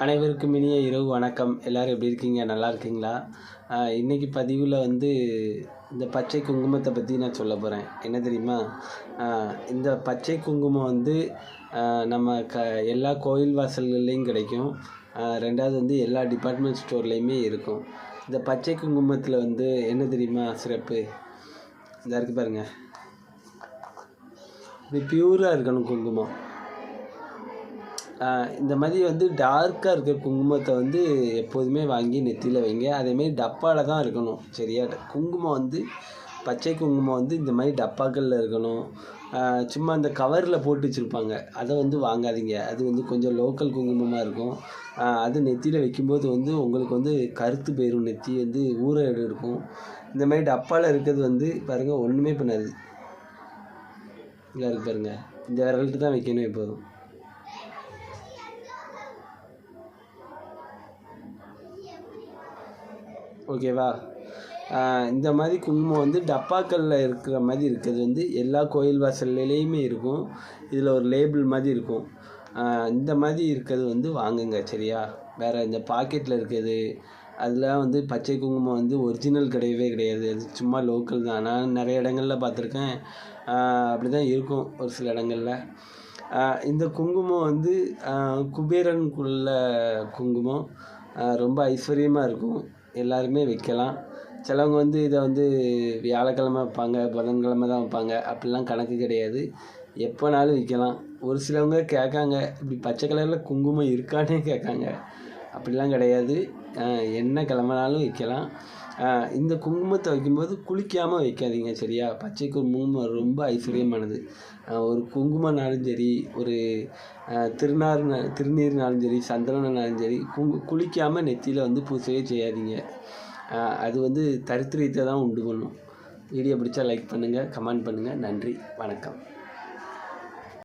அனைவருக்கும் இனிய இரவு வணக்கம். எல்லோரும் எப்படி இருக்கீங்க? நல்லா இருக்கீங்களா? இன்றைக்கி பதிவில் இந்த பச்சை குங்குமத்தை பற்றி நான் சொல்ல போகிறேன். என்ன தெரியுமா? இந்த பச்சை குங்குமம் நம்ம எல்லா கோயில் வாசல்கள்லேயும் கிடைக்கும். ரெண்டாவது எல்லா டிபார்ட்மெண்ட் ஸ்டோர்லேயுமே இருக்கும். இந்த பச்சை குங்குமத்தில் என்ன தெரியுமா சிறப்பு? இந்த இருக்குது பாருங்கள், இது பியூராக இருக்கணும் குங்குமம். இந்த மாதிரி டார்க்காக இருக்கிற குங்குமத்தை எப்போதுமே வாங்கி நெத்தியில் வைங்க. அதேமாரி டப்பாவில் தான் இருக்கணும், சரியா? குங்குமம் பச்சை குங்குமம் இந்த மாதிரி டப்பாக்களில் இருக்கணும். சும்மா அந்த கவரில் போட்டு வச்சுருப்பாங்க, அதை வாங்காதீங்க. அது கொஞ்சம் லோக்கல் குங்குமமாக இருக்கும். அது நெத்தியில் வைக்கும்போது உங்களுக்கு கருத்து போயிடும், நெத்தி ஊற இருக்கும். இந்த மாதிரி டப்பாவில் இருக்கிறது பாருங்கள், ஒன்றுமே பண்ணாது. இங்கே இருக்கு பாருங்கள், இந்த விரல்ட்டு தான் வைக்கணும் எப்போதும். ஓகேவா? இந்த மாதிரி குங்குமம் டப்பாக்களில் இருக்கிற மாதிரி இருக்கிறது எல்லா கோயில் வாசல்லையுமே இருக்கும். இதில் ஒரு லேபிள் மாதிரி இருக்கும். இந்த மாதிரி இருக்கிறது வாங்குங்க, சரியா? வேறு இந்த பாக்கெட்டில் இருக்கிறது அதெல்லாம் பச்சை குங்குமம் ஒரிஜினல் கிடையவே கிடையாது. அது சும்மா லோக்கல் தான். நான் நிறைய இடங்களில் பார்த்துருக்கேன், அப்படி தான் இருக்கும் ஒரு சில இடங்களில். இந்த குங்குமம் குபேரனுக்குள்ள குங்குமம், ரொம்ப ஐஸ்வர்யமாக இருக்கும். எல்லாருமே வைக்கலாம். சிலவங்க இதை வியாழக்கிழமை வைப்பாங்க, புதன்கிழமை தான் வைப்பாங்க. அப்படிலாம் கணக்கு கிடையாது, எப்போனாலும் வைக்கலாம். ஒரு சிலவங்க கேட்காங்க, இப்படி பச்சை கலரில் குங்குமம் இருக்கானே கேட்காங்க. அப்படிலாம் கிடையாது, என்ன கிழமைனாலும் வைக்கலாம். இந்த குங்குமத்தை வைக்கும்போது குளிக்காமல் வைக்காதீங்க, சரியா? பச்சை குங்குமம் ரொம்ப ஐஸ்வர்யமானது. ஒரு குங்குமம்னாலும் சரி, ஒரு திருநீர்னாலும் சரி, சந்தனம்னாலும் சரி, குளிக்காமல் நெத்தியில் பூசவே செய்யாதீங்க. அது தரித்திரியத்தை தான் உண்டு பண்ணும். வீடியோ பிடிச்சா லைக் பண்ணுங்கள், கமெண்ட் பண்ணுங்கள். நன்றி, வணக்கம்.